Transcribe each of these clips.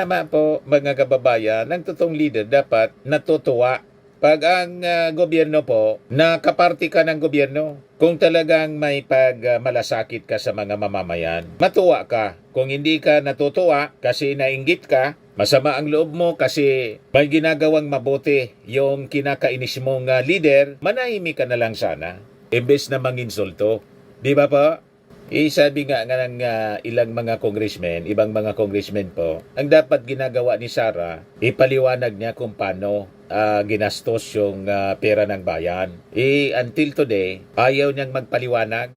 Tama po mga kababayan, ang totoong leader dapat natutuwa. Pag ang gobyerno po, nakaparty ka ng gobyerno, kung talagang may malasakit ka sa mga mamamayan, matuwa ka. Kung hindi ka natutuwa kasi nainggit ka, masama ang loob mo kasi may ginagawang mabuti yung kinakainis mong leader, manahimik ka na lang sana. Imbes na manginsulto. Di ba po? Sabi nga ng ilang mga congressmen, ibang mga congressmen po, ang dapat ginagawa ni Sara, ipaliwanag niya kung paano ginastos yung pera ng bayan. Until today, ayaw niyang magpaliwanag.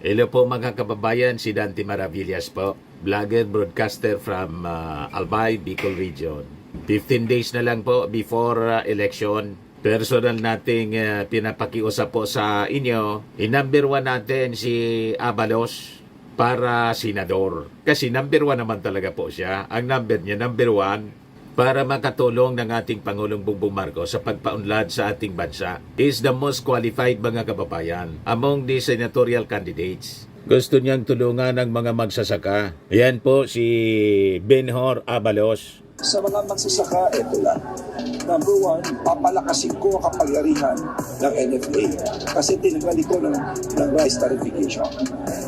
Hello po mga kababayan, si Dante Maravillas po, vlogger, broadcaster from Albay, Bicol Region. 15 days na lang po before election. Personal nating pinapakiusap po sa inyo, number 1 natin si Abalos para senador. Kasi number 1 naman talaga po siya. Ang number niya, number 1, para makatulong ng ating Pangulong Bongbong Marcos sa pagpaunlad sa ating bansa. Is the most qualified mga kababayan among the senatorial candidates. Gusto niyang tulungan ng mga magsasaka. Yan po si Benhur Abalos. Sa mga magsasaka, ito lang. Number 1, papalakasin ko ang kapangyarihan ng NFA kasi tinanggali ko ng rice tariffication.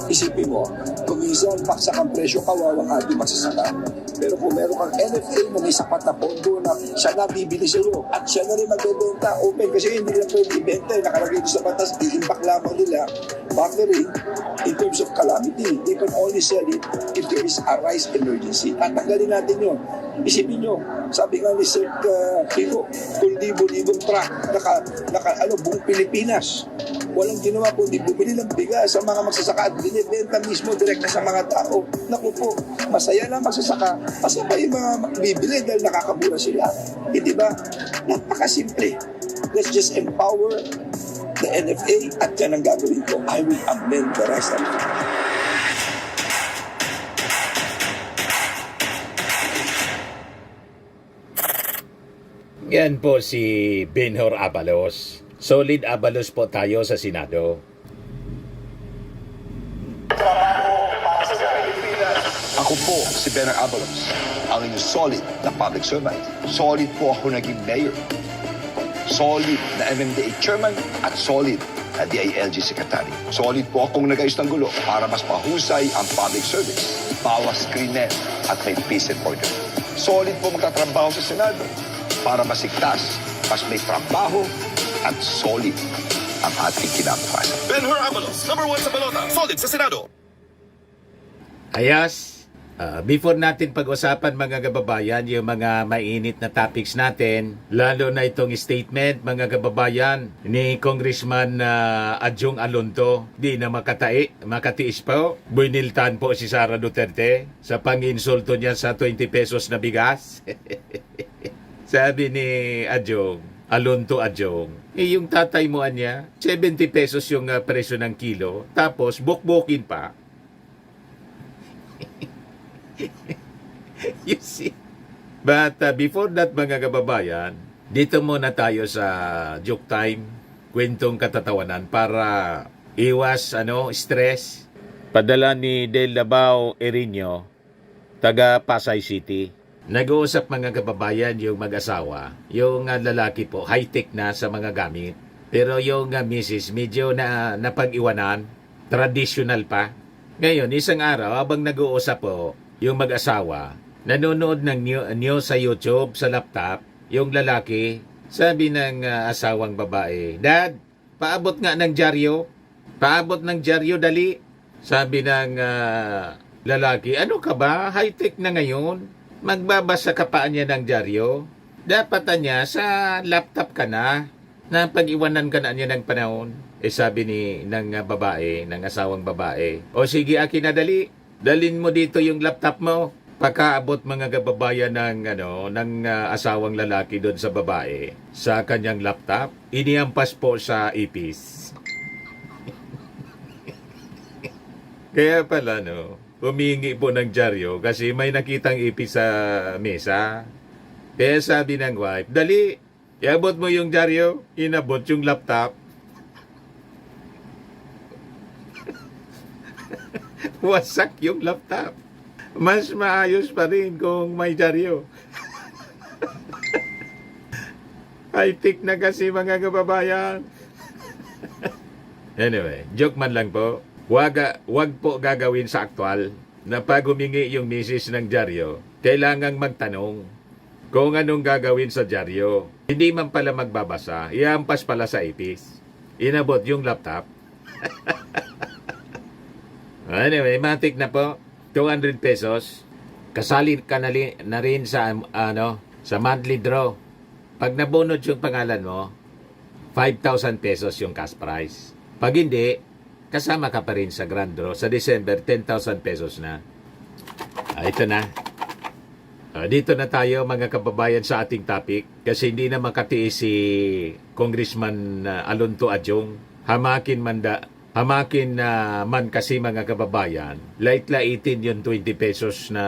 Isipin mo, kung minsan baksak ang presyo, kawawang ating magsasaka. Pero kung meron kang NFA na may sapat na pondo na siya na bibili sa iyo at siya na rin magbebenta open kasi hindi nila pwede ibenta, nakalagay ito sa batas, i-impact lamang nila. Bakit in terms of calamity, they can only sell it if there is a rice emergency. Tatanggalin natin yun. Isipin nyo, sabi nga ni Sir Kiko, kung libo-libong truck, buong Pilipinas, walang ginawa kundi bumili ng bigas sa mga magsasaka at binibenta mismo direkta sa mga tao. Naku po, masaya lang magsasaka, masaya yung mga bibili dahil nakakabura sila. Hindi ba? Napakasimple. Let's just empower the NFA at yan ang gagawin ko. I will amend the rice tariffication. Yan po si Benhur Abalos. Solid Abalos po tayo sa Senado. Ako po si Benhur Abalos, ang inyong solid na public servant. Solid po ako naging mayor. Solid na MMDA chairman at solid na DILG secretary. Solid po akong nag-ayos ng gulo para mas mahusay ang public service. Bawas krimen at may peace and order. Solid po magtatrabaho sa Senado para masigtas, mas may trabaho at solid ang ating kinabukasan. Benhur Abalos, number 1 sa balota, solid sa Senado. Ayas, before natin pag-usapan mga kababayan, yung mga mainit na topics natin, lalo na itong statement mga kababayan ni Congressman Adjong Alonto, di na makatiis po. Buiniltan po si Sara Duterte sa pang-insulto niya sa 20 pesos na bigas. Sabi ni Adjong, Alonto Adjong, yung tatay mo niya, 70 pesos yung presyo ng kilo, tapos bukbukin pa. You see? But before that mga kababayan, dito muna tayo sa joke time, kwentong katatawanan para iwas stress. Padala ni Del Labao Erino, taga Pasay City. Nag-uusap mga kababayan yung mag-asawa, yung lalaki po, high-tech na sa mga gamit. Pero yung misis, medyo napag-iwanan, traditional pa. Ngayon, isang araw, habang nag-uusap po, yung mag-asawa, nanonood ng news sa YouTube, sa laptop, yung lalaki, sabi ng asawang babae, Dad, paabot nga ng dyaryo. Paabot ng dyaryo, dali. Sabi ng lalaki, ano ka ba? High-tech na ngayon. Magbabasa ka pa niya ng dyaryo. Dapat niya sa laptop ka na pag-iwanan ka na niya ng panahon. Sabi ng babae, ng asawang babae, o sige akin na dali. Dalin mo dito yung laptop mo. Pagkaabot mga kababayan ng asawang lalaki doon sa babae sa kanyang laptop, iniampas po sa ipis. Kaya pala humingi po ng dyaryo kasi may nakitang ipis sa mesa. Kaya sabi ng wife, dali, iabot mo yung dyaryo, inabot yung laptop. Wasak yung laptop. Mas maayos pa rin kung may dyaryo. High-tech na kasi mga kababayan. Anyway, joke man lang po. Wag po gagawin sa aktwal na pag humingi yung misis ng dyaryo, kailangang magtanong kung anong gagawin sa dyaryo. Hindi man pala magbabasa, iampas pala sa ipis. Inabot yung laptop. Anyway, matik na po. 200 pesos. Kasali ka na rin sa, sa monthly draw. Pag nabunod yung pangalan mo, 5,000 pesos yung cash prize. Pag hindi, kasama ka pa rin sa grand draw. Sa December, 10,000 pesos na. Ito na. Dito na tayo mga kababayan sa ating topic kasi hindi na makatiis si Congressman Alonto Adjong. Hamakin man kasi mga kababayan. Lait-laitin yung 20 pesos na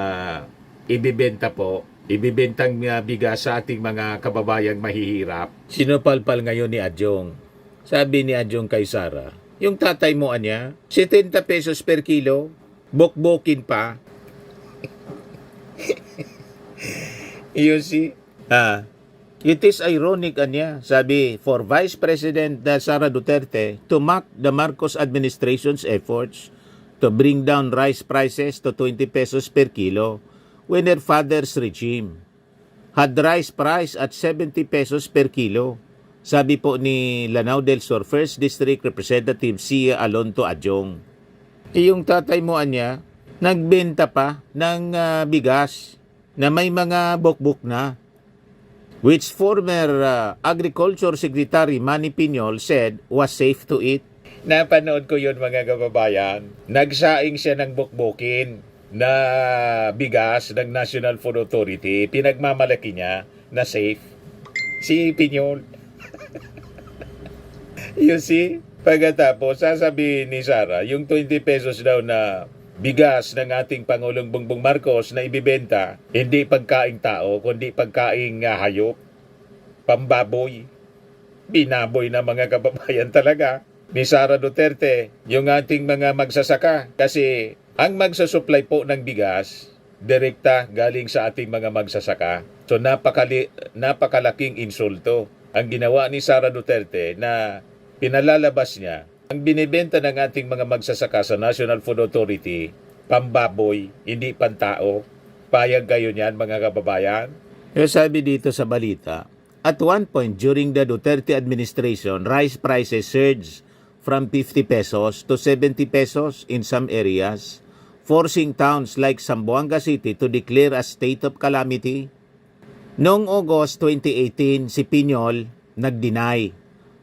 ibibenta po. Ibibentang bigas sa ating mga kababayang mahihirap. Sinupalpal ngayon ni Adjong. Sabi ni Adjong kay Sara, yung tatay mo anya, 70 pesos per kilo, bokbokin pa. You see? It is ironic anya, sabi, for Vice President Sara Duterte to mock the Marcos administration's efforts to bring down rice prices to 20 pesos per kilo when her father's regime had rice price at 70 pesos per kilo. Sabi po ni Lanao del Sur 1st District Representative Sia Alonto Adjong. Yung tatay mo anya, nagbenta pa ng bigas na may mga bukbuk na, which former Agriculture Secretary Manny Piñol said was safe to eat. Napanood ko yun mga kababayan. Nagsaing siya ng bukbukin na bigas ng National Food Authority. Pinagmamalaki niya na safe. Si Piñol. You see? Pagkatapos, sasabihin ni Sara, yung 20 pesos daw na bigas ng ating Pangulong Bongbong Marcos na ibibenta, hindi pagkaing tao, kundi pagkaing hayop, pambaboy. Binaboy na mga kababayan talaga ni Sara Duterte, yung ating mga magsasaka. Kasi ang magsusupply po ng bigas, direkta galing sa ating mga magsasaka. So napakalaking insulto ang ginawa ni Sara Duterte na pinalalabas niya ang binibenta ng ating mga magsasaka sa National Food Authority, pambaboy, hindi pantao. Payag kayo niyan mga kababayan? Sabi dito sa balita, at one point during the Duterte administration, rice prices surged from 50 pesos to 70 pesos in some areas, forcing towns like Zamboanga City to declare a state of calamity. Noong August 2018, si Piñol nag-deny.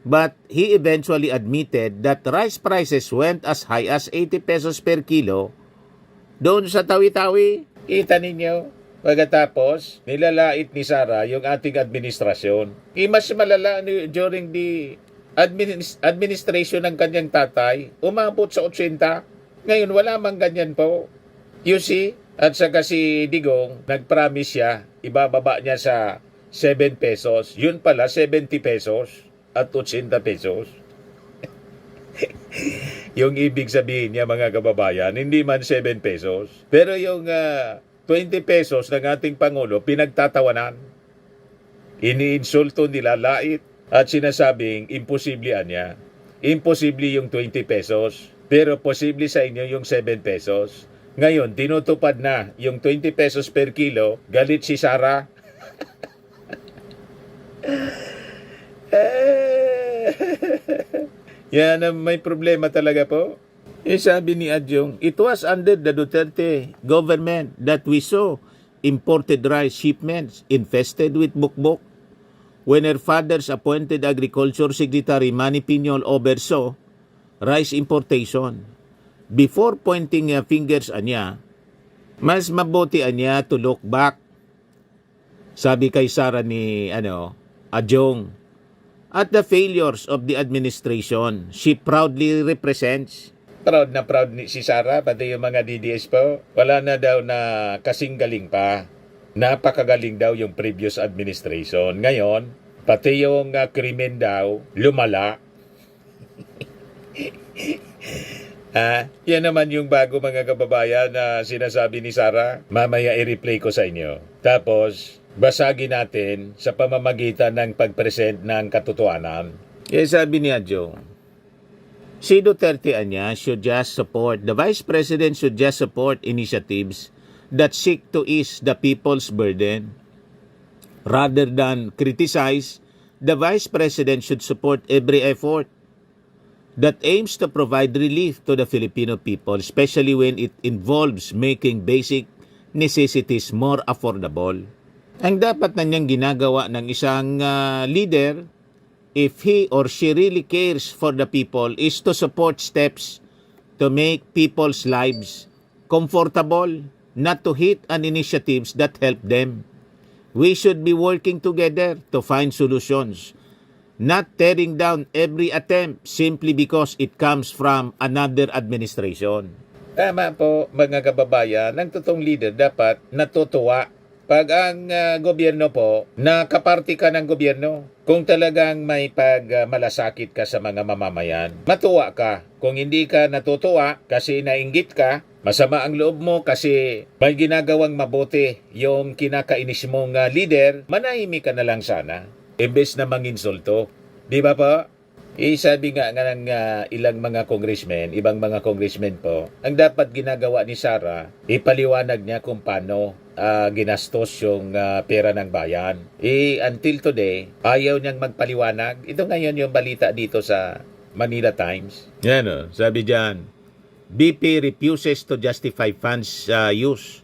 But he eventually admitted that rice prices went as high as 80 pesos per kilo doon sa Tawi-Tawi. Kita ninyo? Pagkatapos, nilalait ni Sara yung ating administrasyon. Mas malala during the administration ng kanyang tatay, umabot sa 80. Ngayon, wala mang ganyan po. You see? At saka si Digong, nag-promise siya, ibababa niya sa 7 pesos. Yun pala, 70 pesos. At 80 pesos. Yung ibig sabihin niya mga kababayan, hindi man 7 pesos. Pero yung 20 pesos ng ating Pangulo, pinagtatawanan. Iniinsulto, nilalait, at sinasabing imposible niya. Imposible yung 20 pesos, pero posible sa inyo yung 7 pesos. Ngayon, tinutupad na yung 20 pesos per kilo, galit si Sara. Yan ang may problema talaga po. Sabi ni Adjong, it was under the Duterte government that we saw imported rice shipments infested with bukbok. When her father's appointed Agriculture Secretary Manny Piñol oversaw rice importation. Before pointing fingers anya, mas mabuti anya to look back. Sabi kay Sara ni Adjong, at the failures of the administration she proudly represents. Proud na proud si Sara, pati yung mga DDS po. Wala na daw na kasing galing pa. Napakagaling daw yung previous administration. Ngayon, pati yung krimen daw, lumala. Yan naman yung bago mga kababayan na sinasabi ni Sara. Mamaya i-replay ko sa inyo. Tapos, basagin natin sa pamamagitan ng pag-present ng katotohanan. Sabi ni Adjo, si Duterte should just support, the Vice President should just support initiatives that seek to ease the people's burden. Rather than criticize, the Vice President should support every effort that aims to provide relief to the Filipino people, especially when it involves making basic necessities more affordable. Ang dapat na niyang ginagawa ng isang leader, if he or she really cares for the people, is to support steps to make people's lives comfortable, not to hit on initiatives that help them. We should be working together to find solutions, not tearing down every attempt simply because it comes from another administration. Tama po mga kababayan, ng totoong leader dapat natutuwa pag ang gobyerno po, nakaparty ka ng gobyerno. Kung talagang may pagmalasakit ka sa mga mamamayan, matuwa ka. Kung hindi ka natutuwa kasi nainggit ka, masama ang loob mo kasi may ginagawang mabuti yung kinakainis mong leader, manahimik ka na lang sana. Imbes na manginsulto. Di ba po? Sabi nga ng ilang mga congressmen, ibang mga congressmen po, ang dapat ginagawa ni Sara, ipaliwanag niya kung paano ginastos yung pera ng bayan. Until today, ayaw niyang magpaliwanag. Ito ngayon yung balita dito sa Manila Times. Yan sabi dyan, BP refuses to justify funds use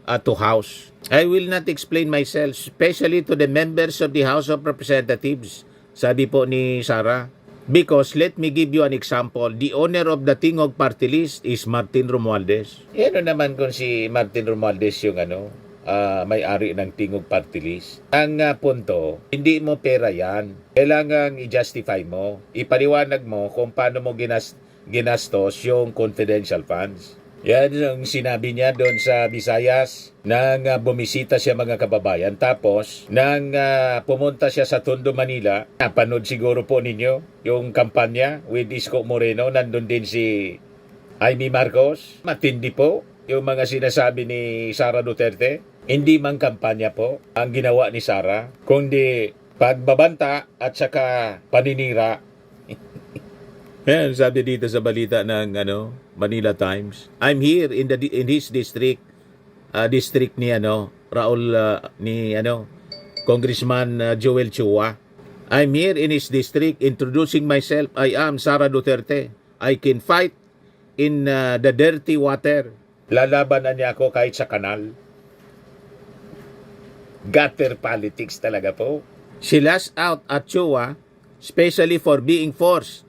to House. I will not explain myself, especially to the members of the House of Representatives. Sabi po ni Sara, because let me give you an example. The owner of the Tingog party list is Martin Romualdez. Naman kung si Martin Romualdez yung may-ari ng Tingog party list. Ang punto, hindi mo pera yan. Kailangan i-justify mo. Ipaliwanag mo kung paano mo ginastos yung confidential funds. Yan yung sinabi niya doon sa Visayas nang bumisita siya mga kababayan. Tapos, nang pumunta siya sa Tondo, Manila, napanood siguro po ninyo yung kampanya with Isko Moreno. Nandun din si Amy Marcos. Matindi po yung mga sinasabi ni Sara Duterte. Hindi man kampanya po ang ginawa ni Sara, kundi pagbabanta at saka paninira. Yan, sabi dito sa balita ng Manila Times. I'm here in his district ni Raul ni Congressman Joel Chua. I'm here in his district introducing myself. I am Sara Duterte. I can fight in the dirty water. Lalabanan niya ako kahit sa kanal. Gutter politics talaga po. She lashed out at Chua, especially for being forced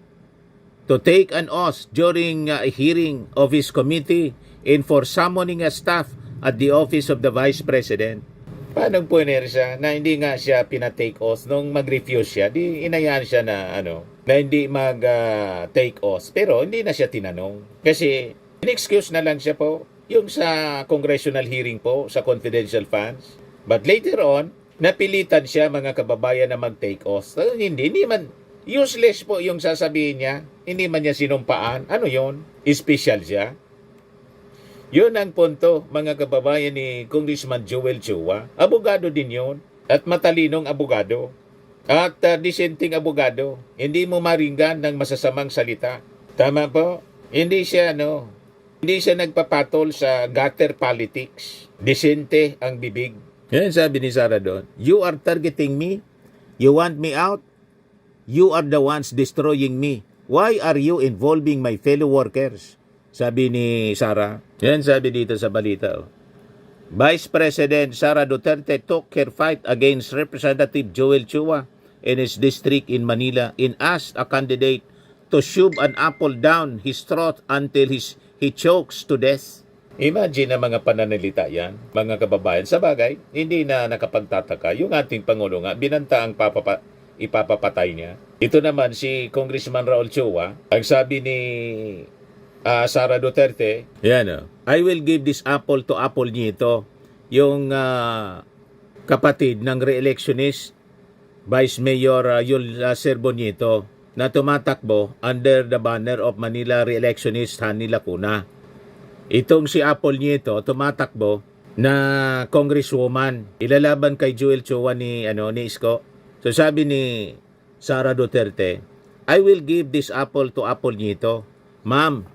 to take an oath during a hearing of his committee and for summoning a staff at the office of the Vice President. Paano puner siya na hindi nga siya pinatake oath nung mag-refuse siya? Di inayaan siya na hindi mag-take oath. Pero hindi na siya tinanong. Kasi in-excuse na lang siya po yung sa congressional hearing po sa confidential funds. But later on, napilitan siya mga kababayan na mag-take oath. Hindi man useless po yung sasabihin niya. Hindi man niya sinumpaan. Ano yon? Special siya. Yun ang punto, mga kababayan ni Congressman Joel Chua. Abogado din yun. At matalinong abogado. At dissenting abogado. Hindi mo maringgan ng masasamang salita. Tama po? Hindi siya nagpapatol sa gutter politics. Disente ang bibig. Yan sabi ni Sara doon. You are targeting me? You want me out? You are the ones destroying me. Why are you involving my fellow workers? Sabi ni Sara. Yan sabi dito sa balita. Vice President Sara Duterte took her fight against Representative Joel Chua in his district in Manila and asked a candidate to shove an apple down his throat until he chokes to death. Imagine na mga pananalita yan, mga kababayan. Sa bagay, hindi na nakapagtataka. Yung ating Pangulo nga, binanta ang ipapapatay niya. Ito naman si Congressman Raul Chua, ang sabi ni Sara Duterte, I will give this apple to Apple Nieto, yung kapatid ng re-electionist Vice Mayor Yul Serbo Nieto, na tumatakbo under the banner of Manila Re-electionist Hanny Lacuna. Itong si Apple Nieto tumatakbo na congresswoman, ilalaban kay Joel Chua ni Isko. So sabi ni Sara Duterte, I will give this apple to Apple Nieto. Ma'am,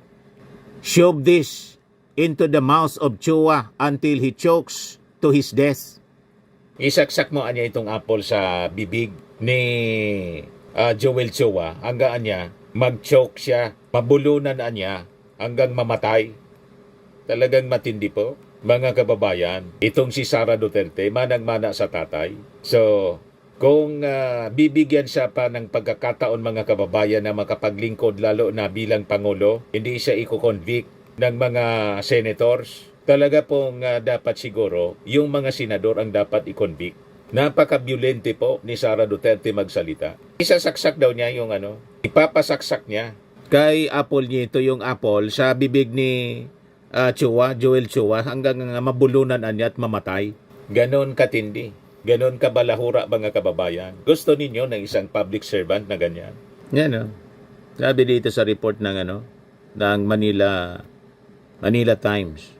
shove this into the mouth of Chua until he chokes to his death. Isaksak mo anya itong apple sa bibig ni Joel Chua hanggang anya mag-choke siya, mabulunan anya hanggang mamatay. Talagang matindi po, mga kababayan. Itong si Sara Duterte, manang-mana sa tatay. So, kung bibigyan siya pa ng pagkakataon mga kababayan na makapaglingkod lalo na bilang Pangulo, hindi siya i-convict ng mga senators. Talaga pong dapat siguro yung mga senador ang dapat i-convict. Napaka-violente po ni Sara Duterte magsalita. Isasaksak daw niya yung ipapasaksak niya kay Apple Nieto yung apple sa bibig ni Joel Chua hanggang mabulunan niya at mamatay. Ganon katindi. Ganon kabalahura mga kababayan. Gusto ninyo ng isang public servant na ganyan? Yan Sabi dito sa report ng ng Manila Times.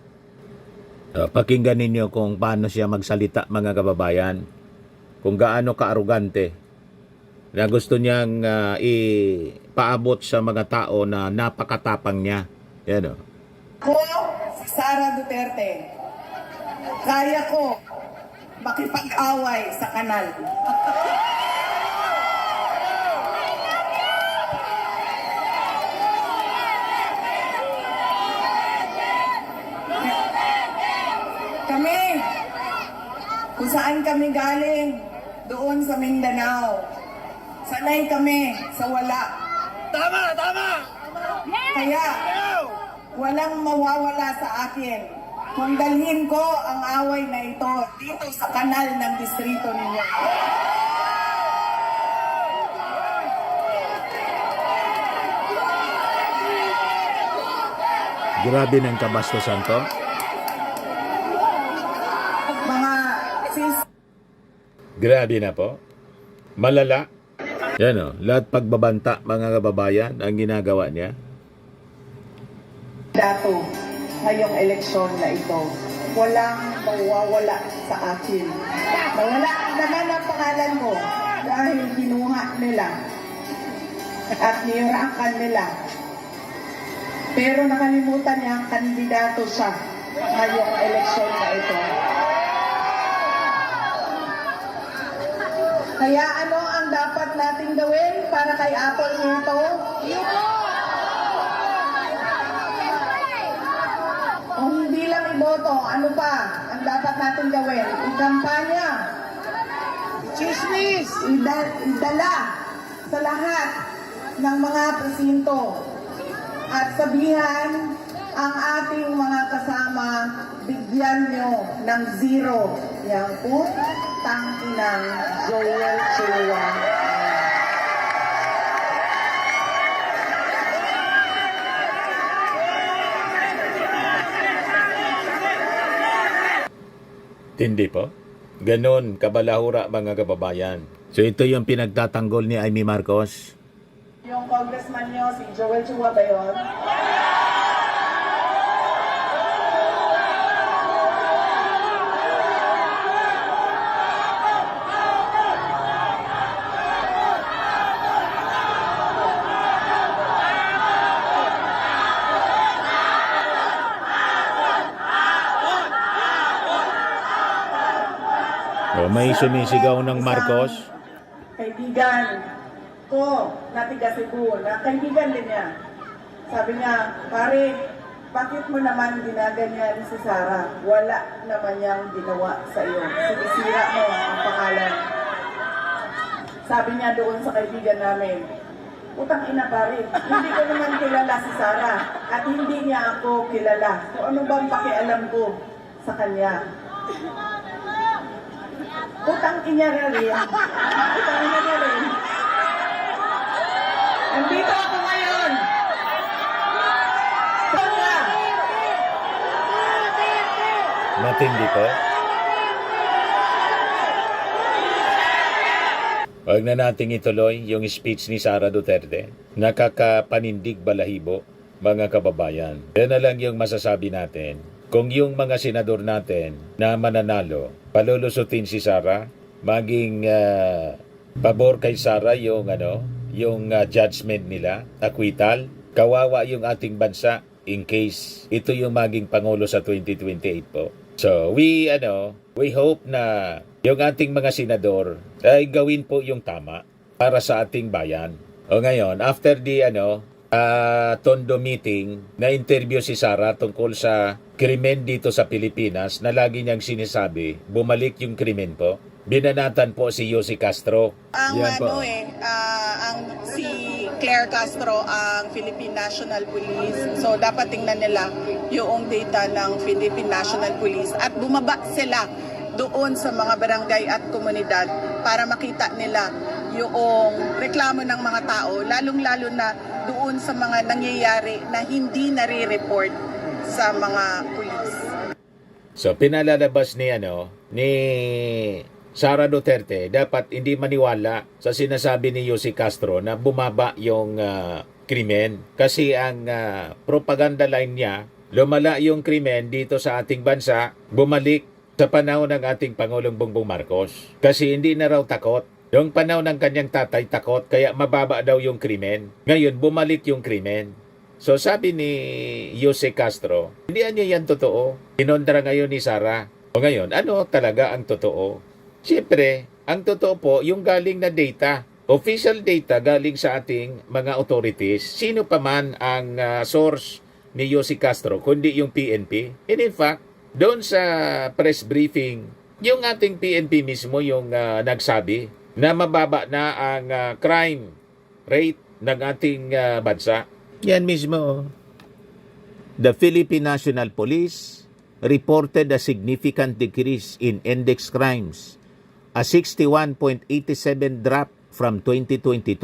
Pakinggan ninyo kung paano siya magsalita mga kababayan. Kung gaano ka-arugante na gusto niyang ipaabot sa mga tao na napakatapang niya. Yan Ako, si Sara Duterte, kaya ko makipag-away sa kanal. Kami, kung saan kami galing, doon sa Mindanao, sanay kami sa wala. Tama! Kaya, walang mawawala sa akin kung dalhin ko ang away na ito dito sa kanal ng distrito ninyo. Grabe ng kabastusan to. Mga sis... Grabe na po. Malala. Yan lahat pagbabanta mga kababayan ang ginagawa niya. Dato, ngayong eleksyon na ito, walang mawawala sa akin. Nawala naman ang pangalan mo dahil kinuha nila at niyurakan nila. Pero nakalimutan niya ang kandidato siya ngayong eleksyon na ito. Kaya ano ang dapat nating gawin para kay Apple nito? Kung hindi lang iboto, ano pa ang dapat natin gawin? Ikampanya. Chismis! Idala sa lahat ng mga presinto. At sabihan ang ating mga kasama, bigyan nyo ng zero. Yang putang inang Joel Chua. Tindi po. Ganon kabalahura mga kababayan. So ito yung pinagtatanggol ni Amy Marcos. Yung congressman nyo, si Joel Chua ba yun? May sumisigaw ng Marcos. Kaibigan ko na tiga Cebu, na kaibigan din niya. Sabi niya, pare, bakit mo naman ginaganyan si Sara? Wala naman niyang ginawa sa iyo. Sinisira mo ang pangalan. Sabi niya doon sa kaibigan namin, utang ina pare, hindi ko naman kilala si Sara at hindi niya ako kilala. So ano bang pakialam ko sa kanya? Utang ina rin. Utang ina rin. Nandito ako ngayon. Kaya. Matindi po. Huwag na nating ituloy yung speech ni Sara Duterte. Nakakapanindig balahibo, mga kababayan. Yan na lang yung masasabi natin. Kung yung mga senador natin na mananalo, palulusutin si Sara, maging pabor kay Sara yung judgment nila, acquittal, kawawa yung ating bansa in case ito yung maging pangulo sa 2028 po. So, we hope na yung ating mga senador ay gawin po yung tama para sa ating bayan. O ngayon, after the Tondo meeting, na-interview si Sara tungkol sa krimen dito sa Pilipinas na lagi niyang sinasabi, bumalik yung krimen po. Binanatan po si Yossi Castro. Ang Yan po. ang si Claire Castro ang Philippine National Police. So dapat tingnan nila yung data ng Philippine National Police at bumaba sila doon sa mga barangay at komunidad para makita nila yung reklamo ng mga tao, lalong-lalo na doon sa mga nangyayari na hindi nare-report sa mga pulis. So pinalalabas ni Sara Duterte, dapat hindi maniwala sa sinasabi ni Yossi Castro na bumaba yung krimen. Kasi ang propaganda line niya, lumala yung krimen dito sa ating bansa, bumalik sa panahon ng ating Pangulong Bongbong Marcos. Kasi hindi na raw takot. Yung panahon ng kanyang tatay takot, kaya mababa daw yung krimen. Ngayon, bumalik yung krimen. So sabi ni Yossi Castro, hindi niya yan totoo. Inondra ngayon ni Sara. O ngayon, ano talaga ang totoo? Siyempre, ang totoo po, yung galing na data, official data galing sa ating mga authorities, sino pa man ang source ni Yossi Castro, kundi yung PNP. And in fact, doon sa press briefing, yung ating PNP mismo yung nagsabi na mababa na ang crime rate ng ating bansa. Yan mismo. The Philippine National Police reported a significant decrease in index crimes, a 61.87 drop from 2022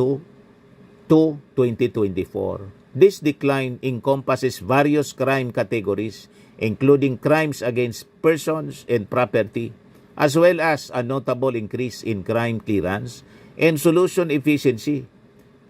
to 2024. This decline encompasses various crime categories, including crimes against persons and property, as well as a notable increase in crime clearance and solution efficiency.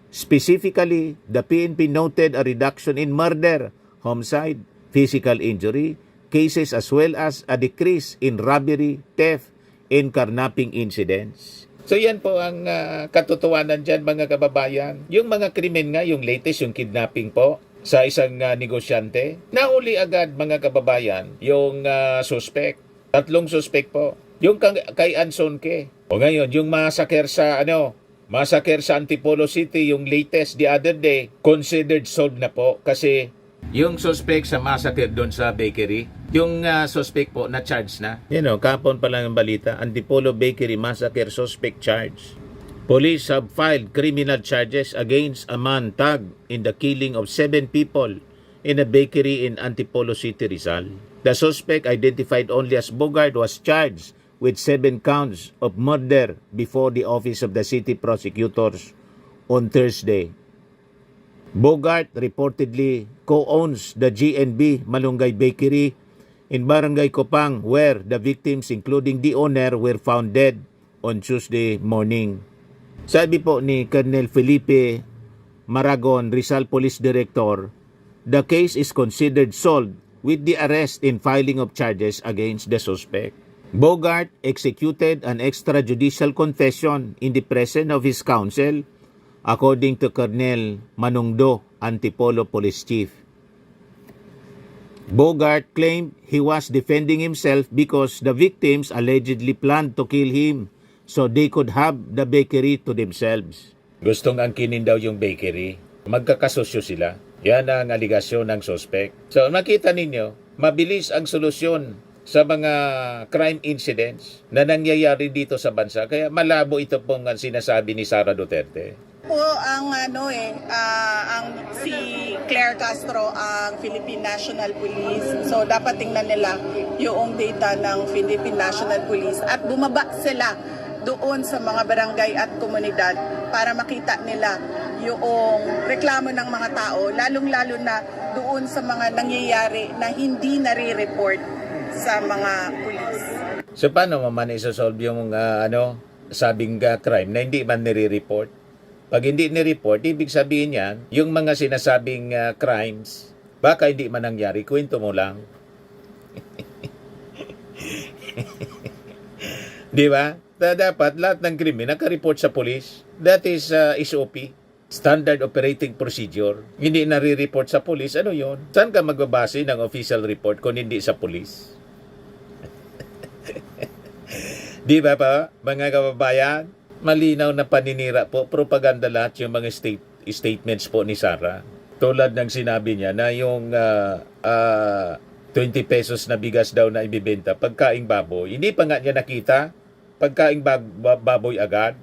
Specifically, the PNP noted a reduction in murder, homicide, physical injury cases as well as a decrease in robbery, theft, and carnapping incidents. So yan po ang katotohanan dyan, mga kababayan. Yung mga krimen nga, yung latest, yung kidnapping po sa isang negosyante, nahuli agad, mga kababayan, yung suspect. 3 suspect po. Yung kay Ansonke. O ngayon, yung massacre sa Antipolo City, yung latest the other day, considered solved na po kasi yung suspect sa massacre doon sa bakery, yung suspect po na charge na. Kapon pa lang ang balita, Antipolo Bakery Massacre suspect charge. Police have filed criminal charges against a man tagged in the killing of 7 people in a bakery in Antipolo City, Rizal. The suspect, identified only as Bogart, was charged with 7 counts of murder before the office of the city prosecutors on Thursday. Bogart reportedly co-owns the GNB Malunggay Bakery in Barangay Kopang, where the victims, including the owner, were found dead on Tuesday morning. Sabi po ni Colonel Felipe Maragon, Rizal Police Director, the case is considered solved with the arrest and filing of charges against the suspect. Bogart executed an extrajudicial confession in the presence of his counsel, according to Colonel Manungdo, Antipolo Police Chief. Bogart claimed he was defending himself because the victims allegedly planned to kill him so they could have the bakery to themselves. Gustong angkinin daw yung bakery. Magkakasosyo sila. Yan ang aligasyon ng suspect. So makita ninyo, mabilis ang solusyon sa mga crime incidents na nangyayari dito sa bansa. Kaya malabo ito pong sinasabi ni Sara Duterte. Po ang ang si Claire Castro ang Philippine National Police. So dapat tingnan nila yung data ng Philippine National Police at bumaba sila doon sa mga barangay at komunidad para makita nila yung reklamo ng mga tao, lalong-lalo na doon sa mga nangyayari na hindi nare-report sa mga pulis. So paano man isosolve yung sinasabing crime na hindi man nire-report. Pag hindi ni-report, ibig sabihin yan, yung mga sinasabing crimes, baka hindi man nangyari, kwento mo lang. Di ba? Dapat lahat ng krimen naka-report sa police. That is SOP. Standard Operating Procedure. Hindi nare-report sa police, ano yon? Saan ka magbabase ng official report kung hindi sa police? Di ba pa, mga kababayan? Malinaw na paninira po, propaganda lahat yung mga statements po ni Sara. Tulad ng sinabi niya na yung 20 pesos na bigas daw na ibibenta, pagkaing baboy. Hindi pa nga niya nakita, pagkaing baboy agad.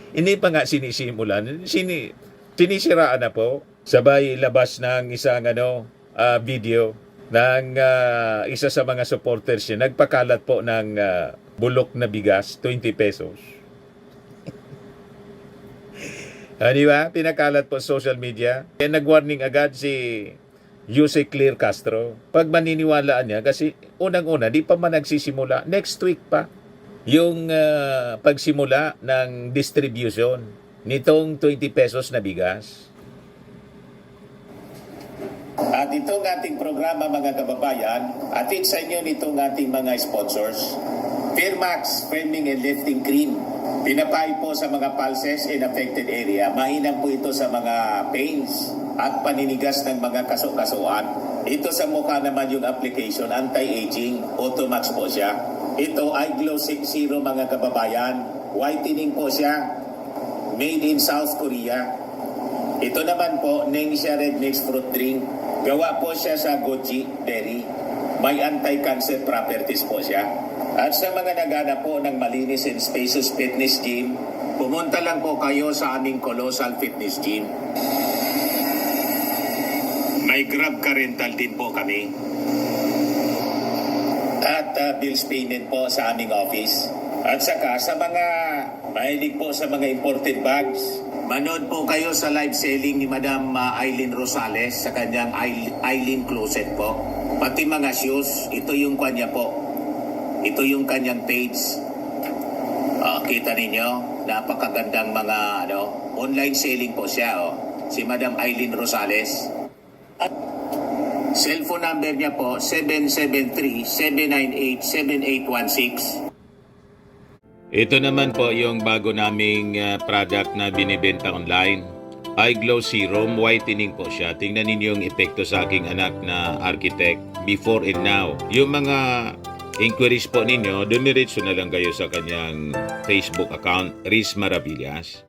Hindi pa nga sinisimulan. Sinisiraan na po. Sabay ilabas ng isang video ng isa sa mga supporters niya. Nagpakalat po ng bulok na bigas, 20 pesos. Di ba? Pinakalat po sa social media. Kaya nag-warning agad si Jose Clear Castro. Pag maniniwalaan niya, kasi unang-una, di pa man nagsisimula. Next week pa, yung pagsimula ng distribution nitong 20 pesos na bigas. At itong ating programa, mga kababayan, atin sa inyo nitong ating mga sponsors. Firmax Firming and Lifting Cream. Pinapay po sa mga pulses in affected area. Mainam po ito sa mga pains at paninigas ng mga kaso-kasuan. Ito sa mukha naman yung application, anti-aging, Automax po siya. Ito ay Glow 60 mga kababayan. Whitening po siya. Made in South Korea. Ito naman po, Ningxia Red Mix Fruit Drink. Gawa po siya sa goji berry. May anti-cancer properties po siya. At sa mga naghanap po ng malinis and spacious fitness gym, pumunta lang po kayo sa aming Colossal Fitness Gym. May Grab car rental din po kami. At bills payment po sa aming office. At saka sa mga mahilig po sa mga imported bags, manood po kayo sa live selling ni Madam Aileen Rosales sa kanyang Aileen Closet po. Pati mga shoes, ito yung kanya po. Ito yung kanyang page. Kita ninyo, napakagandang mga online selling po siya. Si Madam Aileen Rosales. At cellphone number niya po, 773-798-7816. Ito naman po yung bago naming product na binibenta online. Eye Glow Serum, whitening po siya. Tingnan ninyo yung epekto sa aking anak na architect before and now. Yung mga inquiries po ninyo, dumiretso na lang kayo sa kanyang Facebook account, Riz Maravillas.